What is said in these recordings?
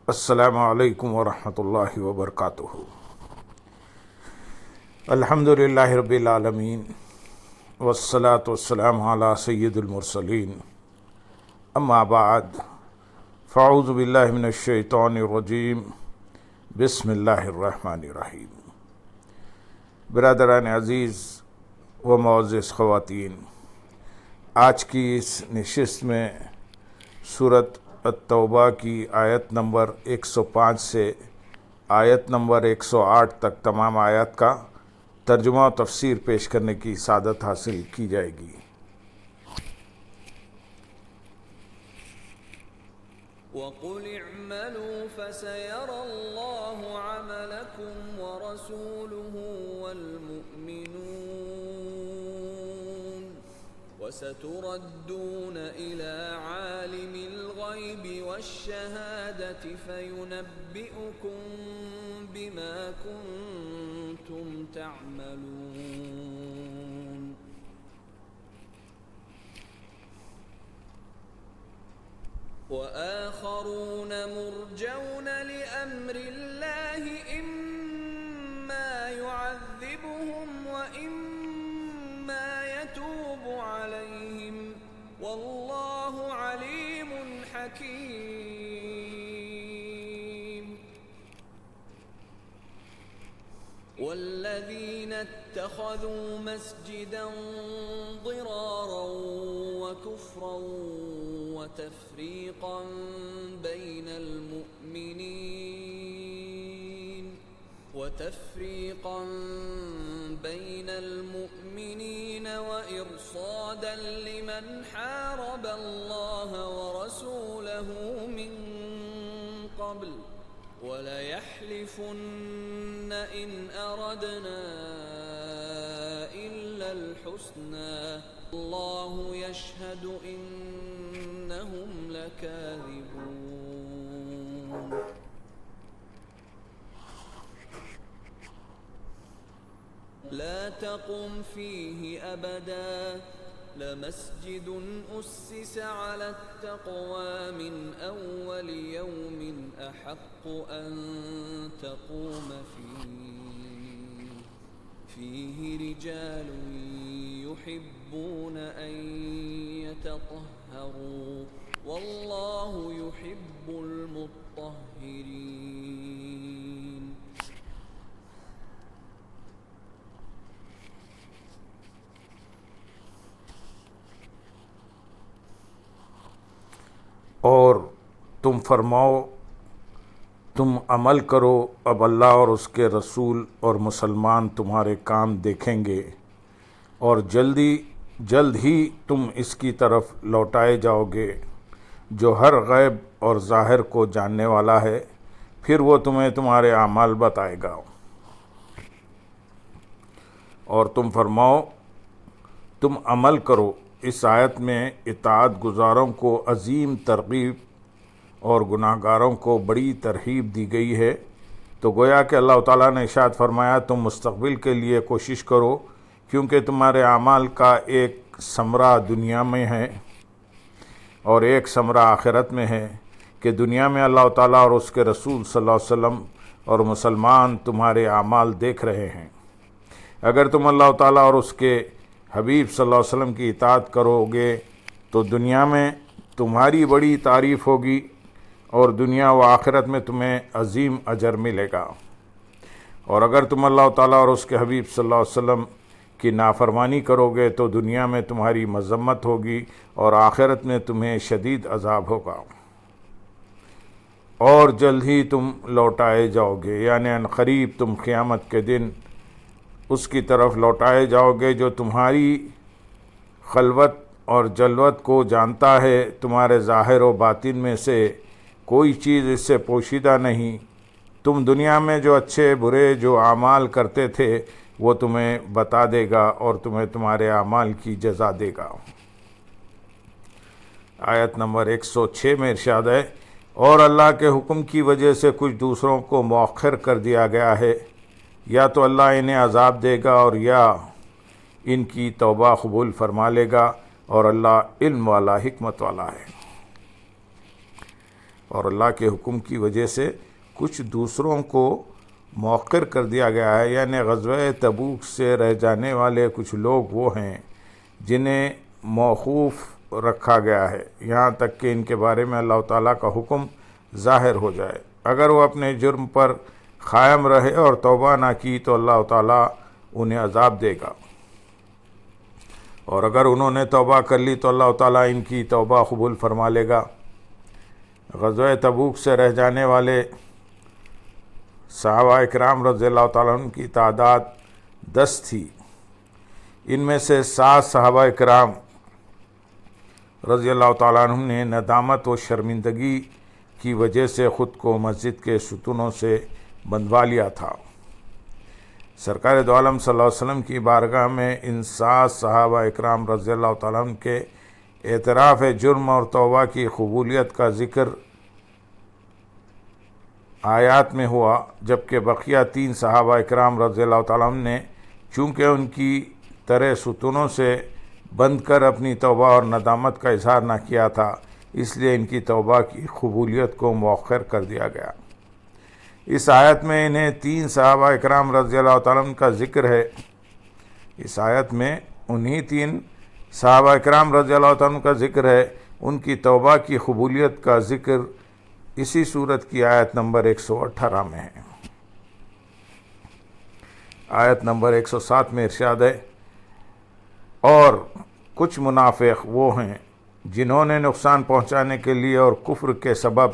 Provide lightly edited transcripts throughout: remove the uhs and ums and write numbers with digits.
السلام علیکم ورحمۃ اللہ وبرکاتہ۔ الحمد للہ رب العالمین والصلاة والسلام علی سید المرسلین، اما بعد فاعوذ باللہ من الشیطان الرجیم، بسم اللہ الرحمن الرحیم۔ برادران عزیز و معزز خواتین، آج کی اس نشست میں سورۃ التوبہ کی آیت نمبر 105 سے آیت نمبر 108 تک تمام آیات کا ترجمہ و تفسیر پیش کرنے کی سعادت حاصل کی جائے گی۔ وَقُلِ اعْمَلُوا فَسَيَرَى اللَّهُ عَمَلَكُمْ وَرَسُولُهُ وَالْمُؤْمِنُونَ وَسَتُرَدُّونَ إِلَى عَالِمِ الْغَيْبِ وَالشَّهَادَةِ فَيُنَبِّئُكُم بِمَا كُنتُمْ تَعْمَلُونَ۔ وَآخَرُونَ مُرْجَوْنَ لِأَمْرِ اللَّهِ إِمَّا يُعَذِّبُهُمْ وَإِمَّا يَتُوبُ عَلَيْهِمْ وَاللَّهُ عَلِيمٌ حَكِيمٌ۔ وَالَّذِينَ اتَّخَذُوا مَسْجِدًا ضِرَارًا وَكُفْرًا وَتَفْرِيقًا بَيْنَ الْمُؤْمِنِينَ وَإِرْصَادًا لِمَنْ حَارَبَ اللَّهَ وَرَسُولَهُ مِنْ قَبْلُ وَلَيَحْلِفُنَّ إِنْ أَرَدْنَا إِلَّا الْحُسْنَى اللَّهُ يَشْهَدُ إِنَّهُمْ لَكَاذِبُونَ۔ لا تقم فيه أبدا لمسجد أسس على التقوى من أول يوم أحق أن تقوم فيه رجال يحبون أن يتطهروا والله يحب المطهرين۔ اور تم فرماؤ، تم عمل کرو، اب اللہ اور اس کے رسول اور مسلمان تمہارے کام دیکھیں گے، اور جلد ہی تم اس کی طرف لوٹائے جاؤ گے جو ہر غیب اور ظاہر کو جاننے والا ہے، پھر وہ تمہیں تمہارے اعمال بتائے گا۔ اور تم فرماؤ، تم عمل کرو۔ اس آیت میں اطاعت گزاروں کو عظیم ترغیب اور گناہ گاروں کو بڑی ترغیب دی گئی ہے، تو گویا کہ اللہ تعالیٰ نے ارشاد فرمایا تم مستقبل کے لیے کوشش کرو، کیونکہ تمہارے اعمال کا ایک ثمرہ دنیا میں ہے اور ایک ثمرہ آخرت میں ہے، کہ دنیا میں اللہ تعالیٰ اور اس کے رسول صلی اللہ علیہ وسلم اور مسلمان تمہارے اعمال دیکھ رہے ہیں۔ اگر تم اللہ تعالیٰ اور اس کے حبیب صلی اللہ علیہ وسلم کی اطاعت کرو گے تو دنیا میں تمہاری بڑی تعریف ہوگی اور دنیا و آخرت میں تمہیں عظیم اجر ملے گا، اور اگر تم اللہ تعالیٰ اور اس کے حبیب صلی اللہ علیہ وسلم کی نافرمانی کرو گے تو دنیا میں تمہاری مذمت ہوگی اور آخرت میں تمہیں شدید عذاب ہوگا، اور جلد ہی تم لوٹائے جاؤ گے، یعنی عنقریب تم قیامت کے دن اس کی طرف لوٹائے جاؤ گے جو تمہاری خلوت اور جلوت کو جانتا ہے، تمہارے ظاہر و باطن میں سے کوئی چیز اس سے پوشیدہ نہیں۔ تم دنیا میں جو اچھے برے جو اعمال کرتے تھے وہ تمہیں بتا دے گا اور تمہیں تمہارے اعمال کی جزا دے گا۔ آیت نمبر 106 میں ارشاد ہے، اور اللہ کے حکم کی وجہ سے کچھ دوسروں کو مؤخر کر دیا گیا ہے، یا تو اللہ انہیں عذاب دے گا اور یا ان کی توبہ قبول فرما لے گا، اور اللہ علم والا حکمت والا ہے۔ اور اللہ کے حکم کی وجہ سے کچھ دوسروں کو موخر کر دیا گیا ہے، یعنی غزوہ تبوک سے رہ جانے والے کچھ لوگ وہ ہیں جنہیں موقوف رکھا گیا ہے یہاں تک کہ ان کے بارے میں اللہ تعالیٰ کا حکم ظاہر ہو جائے۔ اگر وہ اپنے جرم پر قائم رہے اور توبہ نہ کی تو اللہ تعالیٰ انہیں عذاب دے گا، اور اگر انہوں نے توبہ کر لی تو اللہ تعالیٰ ان کی توبہ قبول فرما لے گا۔ غزوہ تبوک سے رہ جانے والے صحابہ اکرام رضی اللہ تعالیٰ عنہ کی تعداد 10 تھی۔ ان میں سے 7 صحابہ اکرام رضی اللہ تعالیٰ عنہ نے ندامت و شرمندگی کی وجہ سے خود کو مسجد کے ستونوں سے بندھوا لیا تھا۔ سرکار دو عالم صلی اللہ علیہ وسلم کی بارگاہ میں ان 7 صحابہ اکرام رضی اللہ تعالیٰ عنہ کے اعتراف جرم اور توبہ کی قبولیت کا ذکر آیات میں ہوا، جبکہ بقیہ 3 صحابہ اکرام رضی اللہ تعالیٰ عنہ نے چونکہ ان کی طرح ستونوں سے بند کر اپنی توبہ اور ندامت کا اظہار نہ کیا تھا، اس لیے ان کی توبہ کی قبولیت کو مؤخر کر دیا گیا۔ اس آیت میں انہیں 3 صحابہ اکرام رضی اللہ تعالیٰ عنہ کا ذکر ہے۔ اس آیت میں انہی 3 صحابہ اکرام رضی اللہ تعالیٰ عنہ کا ذکر ہے، ان کی توبہ کی قبولیت کا ذکر اسی صورت کی آیت نمبر 118 میں ہے۔ آیت نمبر 107 میں ارشاد ہے، اور کچھ منافق وہ ہیں جنہوں نے نقصان پہنچانے کے لیے اور کفر کے سبب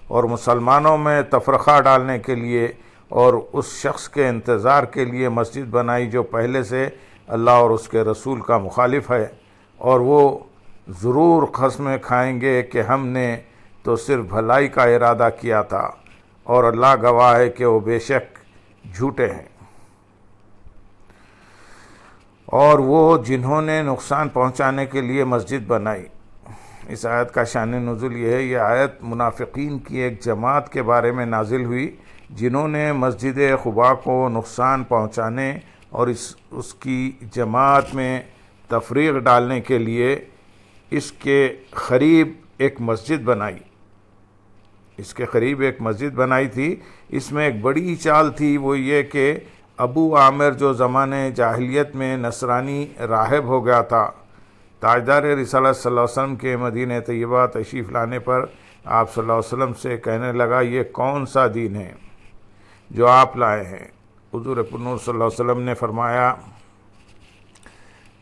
اور مسلمانوں میں تفرقہ ڈالنے کے لیے اور اس شخص کے انتظار کے لیے مسجد بنائی جو پہلے سے اللہ اور اس کے رسول کا مخالف ہے، اور وہ ضرور قسمیں کھائیں گے کہ ہم نے تو صرف بھلائی کا ارادہ کیا تھا، اور اللہ گواہ ہے کہ وہ بے شک جھوٹے ہیں۔ اور وہ جنہوں نے نقصان پہنچانے کے لیے مسجد بنائی۔ اس آیت کا شان نزول یہ ہے، یہ آیت منافقین کی ایک جماعت کے بارے میں نازل ہوئی جنہوں نے مسجد قباء کو نقصان پہنچانے اور اس کی جماعت میں تفریق ڈالنے کے لیے اس کے قریب ایک مسجد بنائی۔ اس کے قریب ایک مسجد بنائی تھی۔ اس میں ایک بڑی چال تھی، وہ یہ کہ ابو عامر جو زمانے جاہلیت میں نصرانی راہب ہو گیا تھا، تاجدار رسالت صلی اللہ علیہ وسلم کے مدینہ طیبہ تشریف لانے پر آپ صلی اللہ علیہ وسلم سے کہنے لگا، یہ کون سا دین ہے جو آپ لائے ہیں؟ حضور پرنور صلی اللہ علیہ وسلم نے فرمایا،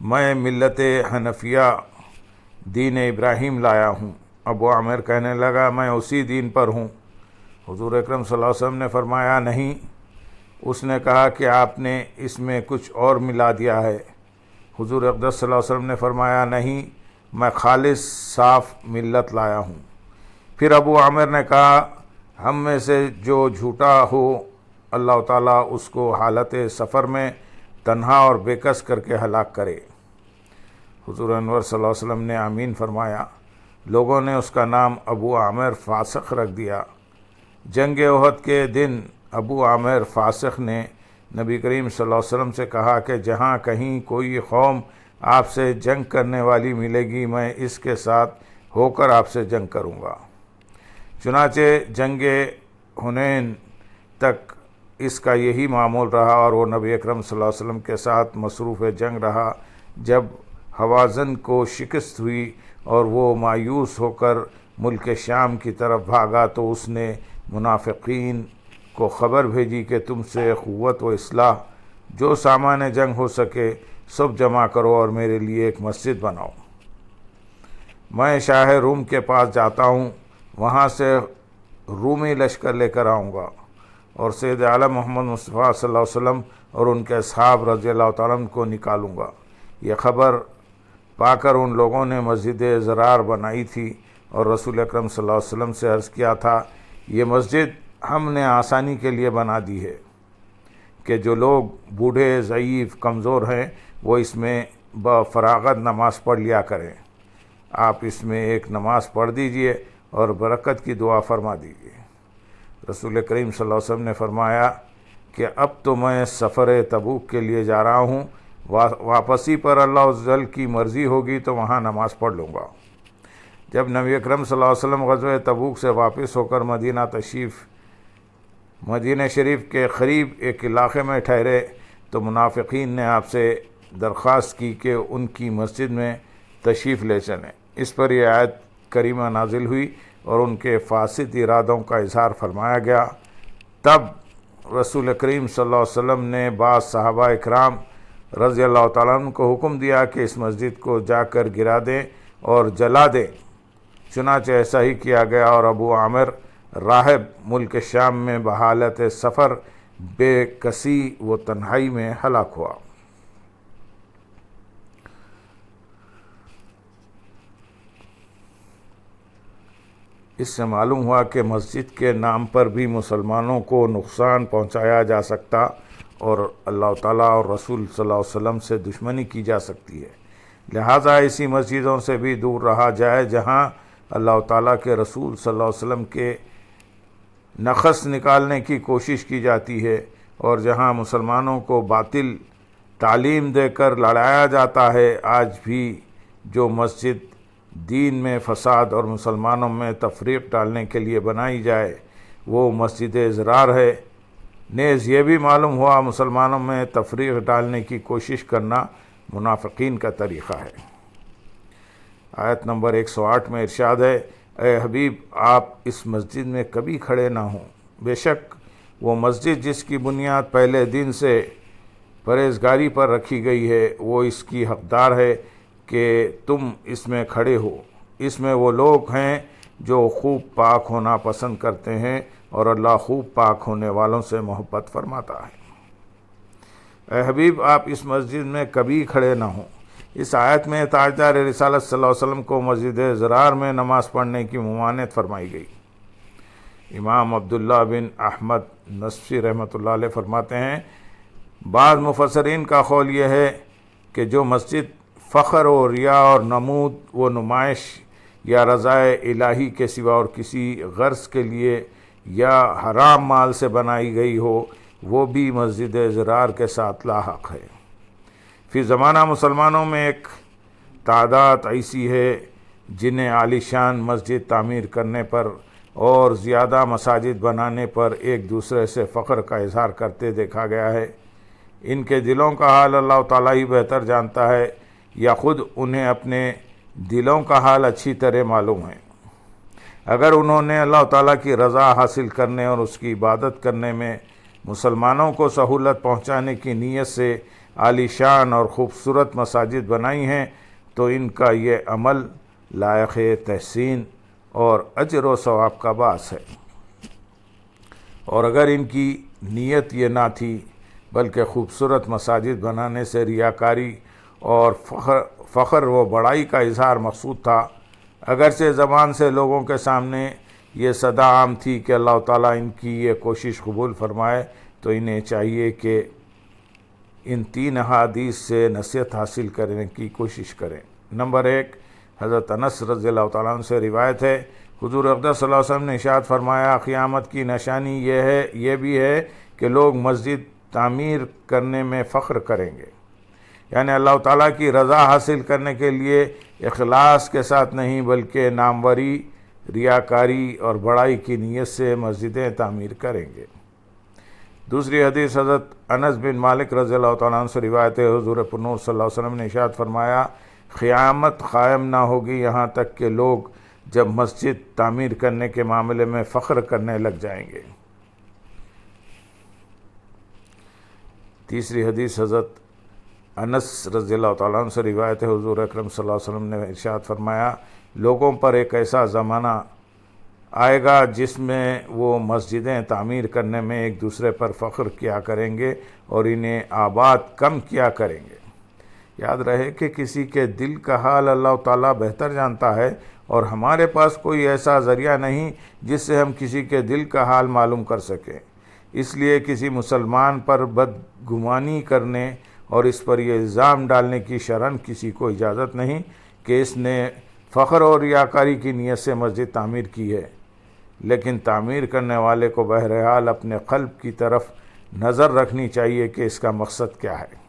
میں ملت حنفیہ دین ابراہیم لایا ہوں۔ ابو عامر کہنے لگا، میں اسی دین پر ہوں۔ حضور اکرم صلی اللہ علیہ وسلم نے فرمایا، نہیں۔ اس نے کہا کہ آپ نے اس میں کچھ اور ملا دیا ہے۔ حضور اقدس صلی اللہ علیہ وسلم نے فرمایا، نہیں، میں خالص صاف ملت لایا ہوں۔ پھر ابو عامر نے کہا، ہم میں سے جو جھوٹا ہو اللہ تعالیٰ اس کو حالت سفر میں تنہا اور بے کس کر کے ہلاک کرے۔ حضور انور صلی اللہ علیہ وسلم نے آمین فرمایا۔ لوگوں نے اس کا نام ابو عامر فاسق رکھ دیا۔ جنگ احد کے دن ابو عامر فاسق نے نبی کریم صلی اللہ علیہ وسلم سے کہا کہ جہاں کہیں کوئی قوم آپ سے جنگ کرنے والی ملے گی، میں اس کے ساتھ ہو کر آپ سے جنگ کروں گا۔ چنانچہ جنگ حنین تک اس کا یہی معمول رہا، اور وہ نبی اکرم صلی اللہ علیہ وسلم کے ساتھ مصروف جنگ رہا۔ جب حوازن کو شکست ہوئی اور وہ مایوس ہو کر ملک شام کی طرف بھاگا تو اس نے منافقین کو خبر بھیجی کہ تم سے قوت و اصلاح جو سامان جنگ ہو سکے سب جمع کرو اور میرے لیے ایک مسجد بناؤ۔ میں شاہ روم کے پاس جاتا ہوں، وہاں سے رومی لشکر لے کر آؤں گا اور سید عالم محمد مصطفیٰ صلی اللہ علیہ وسلم اور ان کے اصحاب رضی اللہ تعالیٰ عنہ کو نکالوں گا۔ یہ خبر پا کر ان لوگوں نے مسجد زرار بنائی تھی اور رسول اکرم صلی اللہ علیہ وسلم سے عرض کیا تھا، یہ مسجد ہم نے آسانی کے لیے بنا دی ہے کہ جو لوگ بوڑھے، ضعیف، کمزور ہیں وہ اس میں بفراغت نماز پڑھ لیا کریں۔ آپ اس میں ایک نماز پڑھ دیجئے اور برکت کی دعا فرما دیجئے۔ رسول کریم صلی اللہ علیہ وسلم نے فرمایا کہ اب تو میں سفر تبوک کے لیے جا رہا ہوں، واپسی پر اللہ عز و جل کی مرضی ہوگی تو وہاں نماز پڑھ لوں گا۔ جب نبی اکرم صلی اللہ علیہ وسلم غزوہ تبوک سے واپس ہو کر مدینہ شریف کے قریب ایک علاقے میں ٹھہرے تو منافقین نے آپ سے درخواست کی کہ ان کی مسجد میں تشریف لے چلیں۔ اس پر یہ آیت کریمہ نازل ہوئی اور ان کے فاسد ارادوں کا اظہار فرمایا گیا۔ تب رسول کریم صلی اللہ علیہ وسلم نے بعض صحابہ اکرام رضی اللہ تعالیٰ عنہ کو حکم دیا کہ اس مسجد کو جا کر گرا دیں اور جلا دیں۔ چنانچہ ایسا ہی کیا گیا اور ابو عامر راہب ملک شام میں بحالت سفر بے کسی و تنہائی میں ہلاک ہوا۔ اس سے معلوم ہوا کہ مسجد کے نام پر بھی مسلمانوں کو نقصان پہنچایا جا سکتا اور اللہ تعالیٰ اور رسول صلی اللہ علیہ وسلم سے دشمنی کی جا سکتی ہے، لہٰذا ایسی مسجدوں سے بھی دور رہا جائے جہاں اللہ تعالیٰ کے رسول صلی اللہ علیہ وسلم کے نقص نکالنے کی کوشش کی جاتی ہے اور جہاں مسلمانوں کو باطل تعلیم دے کر لڑایا جاتا ہے۔ آج بھی جو مسجد دین میں فساد اور مسلمانوں میں تفریق ڈالنے کے لیے بنائی جائے وہ مسجد ضرار ہے۔ نیز یہ بھی معلوم ہوا مسلمانوں میں تفریق ڈالنے کی کوشش کرنا منافقین کا طریقہ ہے۔ آیت نمبر 108 میں ارشاد ہے، اے حبیب آپ اس مسجد میں کبھی کھڑے نہ ہوں، بے شک وہ مسجد جس کی بنیاد پہلے دن سے پرہیزگاری پر رکھی گئی ہے وہ اس کی حقدار ہے کہ تم اس میں کھڑے ہو۔ اس میں وہ لوگ ہیں جو خوب پاک ہونا پسند کرتے ہیں اور اللہ خوب پاک ہونے والوں سے محبت فرماتا ہے۔ اے حبیب آپ اس مسجد میں کبھی کھڑے نہ ہوں۔ اس آیت میں تاجدار رسالت صلی اللہ علیہ وسلم کو مسجد ضرار میں نماز پڑھنے کی ممانعت فرمائی گئی۔ امام عبداللہ بن احمد نصفی رحمۃ اللہ علیہ فرماتے ہیں، بعض مفسرین کا قول یہ ہے کہ جو مسجد فخر و ریا اور نمود و نمائش یا رضائے الہی کے سوا اور کسی غرض کے لیے یا حرام مال سے بنائی گئی ہو وہ بھی مسجد ضرار کے ساتھ لاحق ہے۔ فی زمانہ مسلمانوں میں ایک تعداد ایسی ہے جنہیں عالی شان مسجد تعمیر کرنے پر اور زیادہ مساجد بنانے پر ایک دوسرے سے فخر کا اظہار کرتے دیکھا گیا ہے۔ ان کے دلوں کا حال اللہ تعالیٰ ہی بہتر جانتا ہے یا خود انہیں اپنے دلوں کا حال اچھی طرح معلوم ہے۔ اگر انہوں نے اللہ تعالیٰ کی رضا حاصل کرنے اور اس کی عبادت کرنے میں مسلمانوں کو سہولت پہنچانے کی نیت سے عالی شان اور خوبصورت مساجد بنائی ہیں تو ان کا یہ عمل لائق تحسین اور اجر و ثواب کا باعث ہے، اور اگر ان کی نیت یہ نہ تھی بلکہ خوبصورت مساجد بنانے سے ریاکاری اور فخر و بڑائی کا اظہار مقصود تھا، اگرچہ زبان سے لوگوں کے سامنے یہ صدا عام تھی کہ اللہ تعالیٰ ان کی یہ کوشش قبول فرمائے، تو انہیں چاہیے کہ ان 3 احادیث سے نصیحت حاصل کرنے کی کوشش کریں۔ نمبر 1، حضرت انس رضی اللہ تعالیٰ عنہ سے روایت ہے، حضور اقدس صلی اللہ علیہ وسلم نے ارشاد فرمایا، قیامت کی نشانی یہ بھی ہے کہ لوگ مسجد تعمیر کرنے میں فخر کریں گے، یعنی اللہ تعالیٰ کی رضا حاصل کرنے کے لیے اخلاص کے ساتھ نہیں بلکہ ناموری، ریاکاری اور بڑائی کی نیت سے مسجدیں تعمیر کریں گے۔ دوسری حدیث حضرت انس بن مالک رضی اللہ تعالیٰ عنہ سے روایت ہے، حضور پرنور صلی اللہ علیہ وسلم نے ارشاد فرمایا، قیامت قائم نہ ہوگی یہاں تک کہ لوگ جب مسجد تعمیر کرنے کے معاملے میں فخر کرنے لگ جائیں گے۔ تیسری حدیث حضرت انس رضی اللہ تعالیٰ عنہ سے روایت ہے، حضور اکرم صلی اللہ علیہ وسلم نے ارشاد فرمایا، لوگوں پر ایک ایسا زمانہ آئے گا جس میں وہ مسجدیں تعمیر کرنے میں ایک دوسرے پر فخر کیا کریں گے اور انہیں آباد کم کیا کریں گے۔ یاد رہے کہ کسی کے دل کا حال اللہ تعالیٰ بہتر جانتا ہے اور ہمارے پاس کوئی ایسا ذریعہ نہیں جس سے ہم کسی کے دل کا حال معلوم کر سکیں، اس لیے کسی مسلمان پر بدگمانی کرنے اور اس پر یہ الزام ڈالنے کی شرعاً کسی کو اجازت نہیں کہ اس نے فخر اور ریاکاری کی نیت سے مسجد تعمیر کی ہے، لیکن تعمیر کرنے والے کو بہرحال اپنے قلب کی طرف نظر رکھنی چاہیے کہ اس کا مقصد کیا ہے۔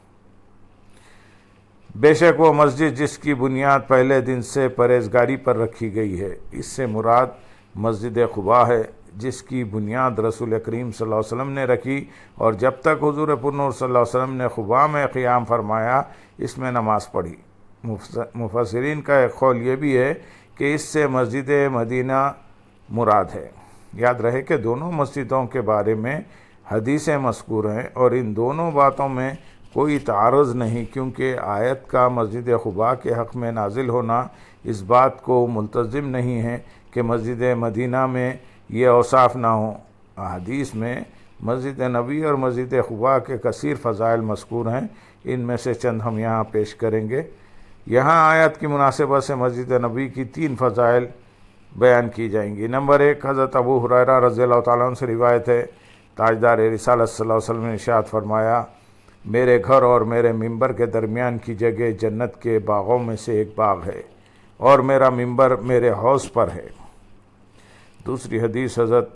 بے شک وہ مسجد جس کی بنیاد پہلے دن سے پرہیزگاری پر رکھی گئی ہے، اس سے مراد مسجد قباء ہے جس کی بنیاد رسول کریم صلی اللہ علیہ وسلم نے رکھی، اور جب تک حضور پرنور صلی اللہ علیہ وسلم نے قباء میں قیام فرمایا اس میں نماز پڑھی۔ مفسرین کا ایک قول یہ بھی ہے کہ اس سے مسجد مدینہ مراد ہے۔ یاد رہے کہ دونوں مسجدوں کے بارے میں حدیثیں مذکور ہیں اور ان دونوں باتوں میں کوئی تعارض نہیں، کیونکہ آیت کا مسجد قباء کے حق میں نازل ہونا اس بات کو ملتزم نہیں ہے کہ مسجد مدینہ میں یہ اوصاف نہ ہوں۔ احادیث میں مسجد نبوی اور مسجد قباء کے کثیر فضائل مذکور ہیں، ان میں سے چند ہم یہاں پیش کریں گے۔ یہاں آیت کی مناسبت سے مسجد نبوی کی 3 فضائل بیان کی جائیں گی۔ نمبر 1، حضرت ابو ہریرہ رضی اللہ تعالیٰ عنہ سے روایت ہے، تاجدار رسالت صلی اللہ علیہ وسلم نے ارشاد فرمایا، میرے گھر اور میرے ممبر کے درمیان کی جگہ جنت کے باغوں میں سے ایک باغ ہے، اور میرا ممبر میرے حوض پر ہے۔ دوسری حدیث حضرت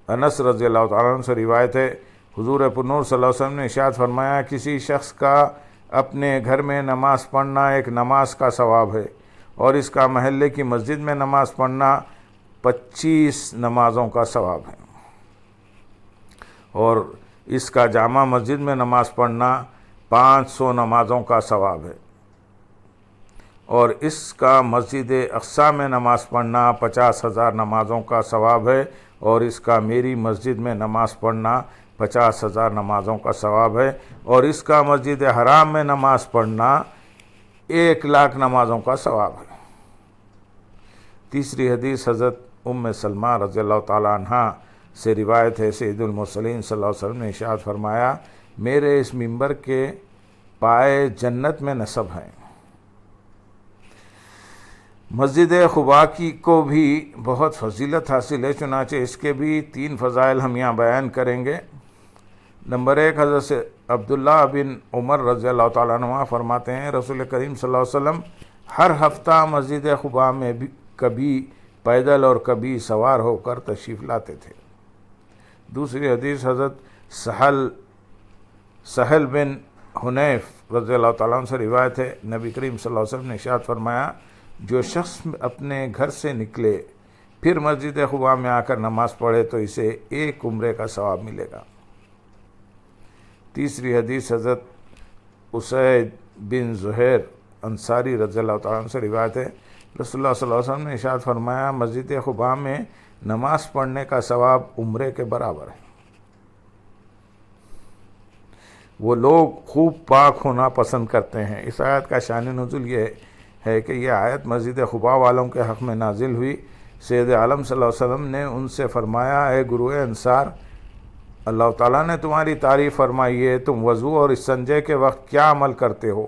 انس رضی اللہ تعالیٰ عنہ سے روایت ہے، حضور پرنور صلی اللہ علیہ وسلم نے ارشاد فرمایا، کسی شخص کا اپنے گھر میں نماز پڑھنا ایک نماز کا ثواب ہے، اور اس کا محلے کی مسجد میں نماز پڑھنا 25 نمازوں کا ثواب ہے، اور اس کا جامع مسجد میں نماز پڑھنا 500 نمازوں کا ثواب ہے، اور اس کا مسجد اقصی میں نماز پڑھنا 50,000 نمازوں کا ثواب ہے، اور اس کا میری مسجد میں نماز پڑھنا 50,000 نمازوں کا ثواب ہے، اور اس کا مسجد حرام میں نماز پڑھنا 1,00,000 نمازوں کا ثواب ہے۔ تیسری حدیث حضرت ام سلمہ رضی اللہ تعالیٰ عنہ سے روایت ہے، سید المرسلین صلی اللہ علیہ وسلم نے ارشاد فرمایا، میرے اس ممبر کے پائے جنت میں نصب ہیں۔ مسجد قباء کی کو بھی بہت فضیلت حاصل ہے، چنانچہ اس کے بھی 3 فضائل ہم یہاں بیان کریں گے۔ نمبر 1، حضرت عبداللہ بن عمر رضی اللہ تعالیٰ عنہ فرماتے ہیں، رسول کریم صلی اللہ علیہ وسلم ہر ہفتہ مسجد قباء میں بھی کبھی پیدل اور کبھی سوار ہو کر تشریف لاتے تھے۔ دوسری حدیث حضرت سہل بن حنیف رضی اللہ تعالیٰ عنہ سے روایت ہے، نبی کریم صلی اللہ علیہ وسلم نے ارشاد فرمایا، جو شخص اپنے گھر سے نکلے پھر مسجد قباء میں آ کر نماز پڑھے تو اسے 1 عمرے کا ثواب ملے گا۔ تیسری حدیث حضرت اسید بن زہیر انصاری رضی اللہ تعالیٰ عنہ سے روایت ہے، رسول اللہ صلی اللہ علیہ وسلم نے ارشاد فرمایا، مسجد قباء میں نماز پڑھنے کا ثواب عمرے کے برابر ہے۔ وہ لوگ خوب پاک ہونا پسند کرتے ہیں۔ اس آیت کا شان نزول یہ ہے کہ یہ آیت مسجد قباء والوں کے حق میں نازل ہوئی۔ سید عالم صلی اللہ علیہ وسلم نے ان سے فرمایا، اے گروہ انصار، اللہ تعالیٰ نے تمہاری تعریف فرمائی ہے، تم وضو اور استنجے کے وقت کیا عمل کرتے ہو؟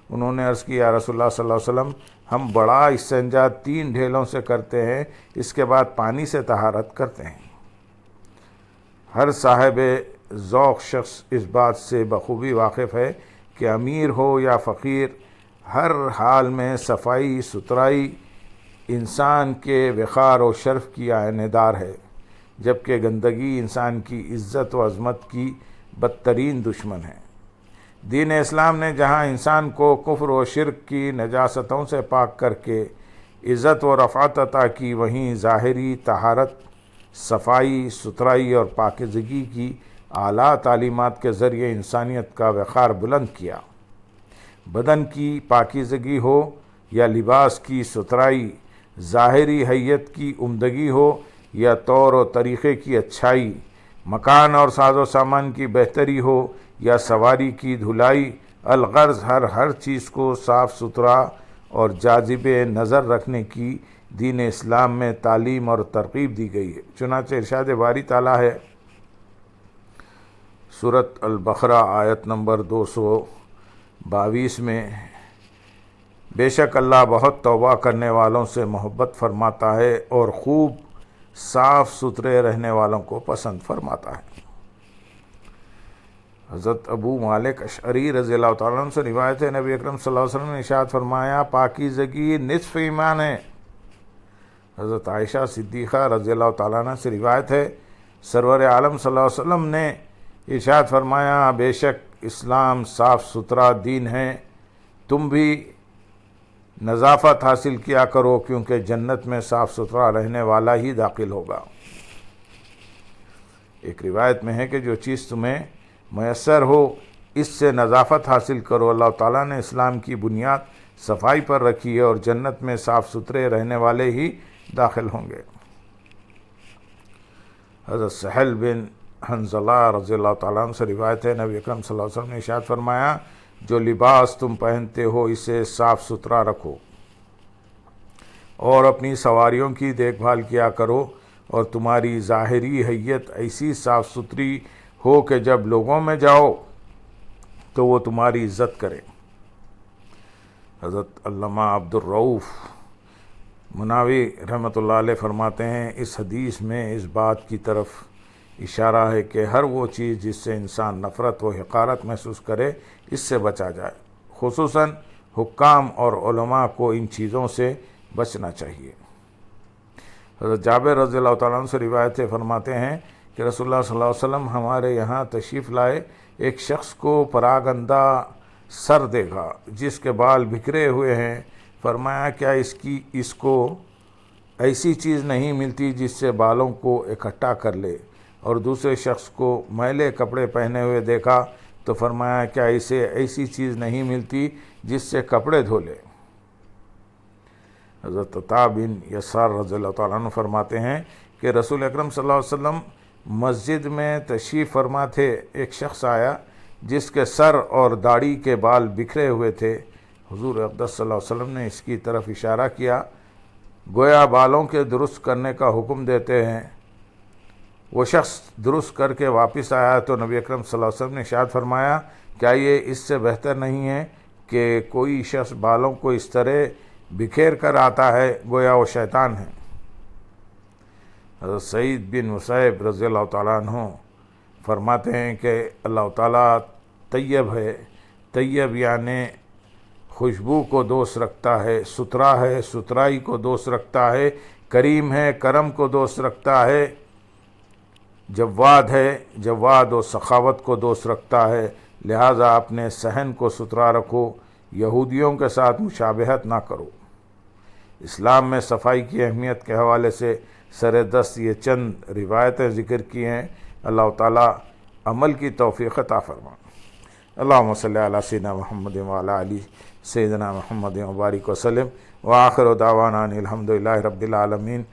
انہوں نے عرض کیا، یا رسول اللہ صلی اللہ علیہ وسلم، ہم بڑا استنجا 3 ڈھیلوں سے کرتے ہیں، اس کے بعد پانی سے طہارت کرتے ہیں۔ ہر صاحب ذوق شخص اس بات سے بخوبی واقف ہے کہ امیر ہو یا فقیر، ہر حال میں صفائی ستھرائی انسان کے وقار و شرف کی آئینہ دار ہے، جبکہ گندگی انسان کی عزت و عظمت کی بدترین دشمن ہے۔ دین اسلام نے جہاں انسان کو کفر و شرک کی نجاستوں سے پاک کر کے عزت و رفعت عطا کی، وہیں ظاہری طہارت، صفائی ستھرائی اور پاکیزگی کی اعلیٰ تعلیمات کے ذریعے انسانیت کا وقار بلند کیا۔ بدن کی پاکیزگی ہو یا لباس کی ستھرائی، ظاہری حیت کی عمدگی ہو یا طور و طریقے کی اچھائی، مکان اور ساز و سامان کی بہتری ہو یا سواری کی دھلائی، الغرض ہر چیز کو صاف ستھرا اور جاذب نظر رکھنے کی دین اسلام میں تعلیم اور ترغیب دی گئی ہے۔ چنانچہ ارشاد باری تعالیٰ ہے سورۃ البقرہ آیت نمبر 222 میں، بے شک اللہ بہت توبہ کرنے والوں سے محبت فرماتا ہے اور خوب صاف ستھرے رہنے والوں کو پسند فرماتا ہے۔ حضرت ابو مالک اشعری رضی اللہ تعالیٰ عنہ سے روایت ہے، نبی اکرم صلی اللہ علیہ وسلم نے ارشاد فرمایا، پاکیزگی نصف ایمان ہے۔ حضرت عائشہ صدیقہ رضی اللہ تعالیٰ عنہ سے روایت ہے، سرور عالم صلی اللہ علیہ وسلم نے ارشاد فرمایا، بے شک اسلام صاف ستھرا دین ہے، تم بھی نظافت حاصل کیا کرو، کیونکہ جنت میں صاف ستھرا رہنے والا ہی داخل ہوگا۔ ایک روایت میں ہے کہ جو چیز تمہیں میسر ہو اس سے نظافت حاصل کرو۔ اللہ تعالیٰ نے اسلام کی بنیاد صفائی پر رکھی ہے اور جنت میں صاف ستھرے رہنے والے ہی داخل ہوں گے۔ حضرت سہل بن حنظلہ رضی اللہ تعالیٰ عنہ سے روایت ہے، نبی اکرم صلی اللہ علیہ وسلم نے ارشاد فرمایا، جو لباس تم پہنتے ہو اسے صاف ستھرا رکھو اور اپنی سواریوں کی دیکھ بھال کیا کرو، اور تمہاری ظاہری حیت ایسی صاف ستھری ہو کہ جب لوگوں میں جاؤ تو وہ تمہاری عزت کرے۔ حضرت علامہ عبد الرؤف مناوی رحمۃ اللہ علیہ فرماتے ہیں، اس حدیث میں اس بات کی طرف اشارہ ہے کہ ہر وہ چیز جس سے انسان نفرت و حقارت محسوس کرے اس سے بچا جائے، خصوصاً حکام اور علماء کو ان چیزوں سے بچنا چاہیے۔ حضرت جابر رضی اللہ تعالیٰ عنہ سے روایت ہے، فرماتے ہیں کہ رسول اللہ صلی اللہ علیہ وسلم ہمارے یہاں تشریف لائے، ایک شخص کو پراگندہ سر دیکھا جس کے بال بکھرے ہوئے ہیں، فرمایا کیا اس کو ایسی چیز نہیں ملتی جس سے بالوں کو اکٹھا کر لے؟ اور دوسرے شخص کو میلے کپڑے پہنے ہوئے دیکھا تو فرمایا کیا اسے ایسی چیز نہیں ملتی جس سے کپڑے دھو لے؟ حضرت عطا بن یسار رضی اللہ تعالیٰ عنہ فرماتے ہیں کہ رسول اکرم صلی اللہ علیہ وسلم مسجد میں تشریف فرما تھے، ایک شخص آیا جس کے سر اور داڑھی کے بال بکھرے ہوئے تھے۔ حضور اقدس صلی اللہ علیہ وسلم نے اس کی طرف اشارہ کیا، گویا بالوں کے درست کرنے کا حکم دیتے ہیں۔ وہ شخص درست کر کے واپس آیا تو نبی اکرم صلی اللہ علیہ وسلم نے ارشاد فرمایا، کیا یہ اس سے بہتر نہیں ہے کہ کوئی شخص بالوں کو اس طرح بکھیر کر آتا ہے گویا وہ شیطان ہے؟ حضرت سعید بن مسیب رضی اللہ تعالیٰ عنہ فرماتے ہیں کہ اللہ تعالیٰ طیب ہے، طیب یعنی خوشبو کو دوست رکھتا ہے، ستھرا ہے، ستھرائی کو دوست رکھتا ہے، کریم ہے، کرم کو دوست رکھتا ہے، جواد ہے، جواد و سخاوت کو دوست رکھتا ہے، لہٰذا اپنے صحن کو ستھرا رکھو، یہودیوں کے ساتھ مشابہت نہ کرو۔ اسلام میں صفائی کی اہمیت کے حوالے سے سر دست یہ چند روایتیں ذکر کی ہیں۔ اللہ تعالیٰ عمل کی توفیق عطا فرما۔ اللہم صلی علی سیدنا محمد وعلی آلہ سیدنا محمد وبارک وسلم، وآخر دعوانا ان الحمد للہ رب العالمین۔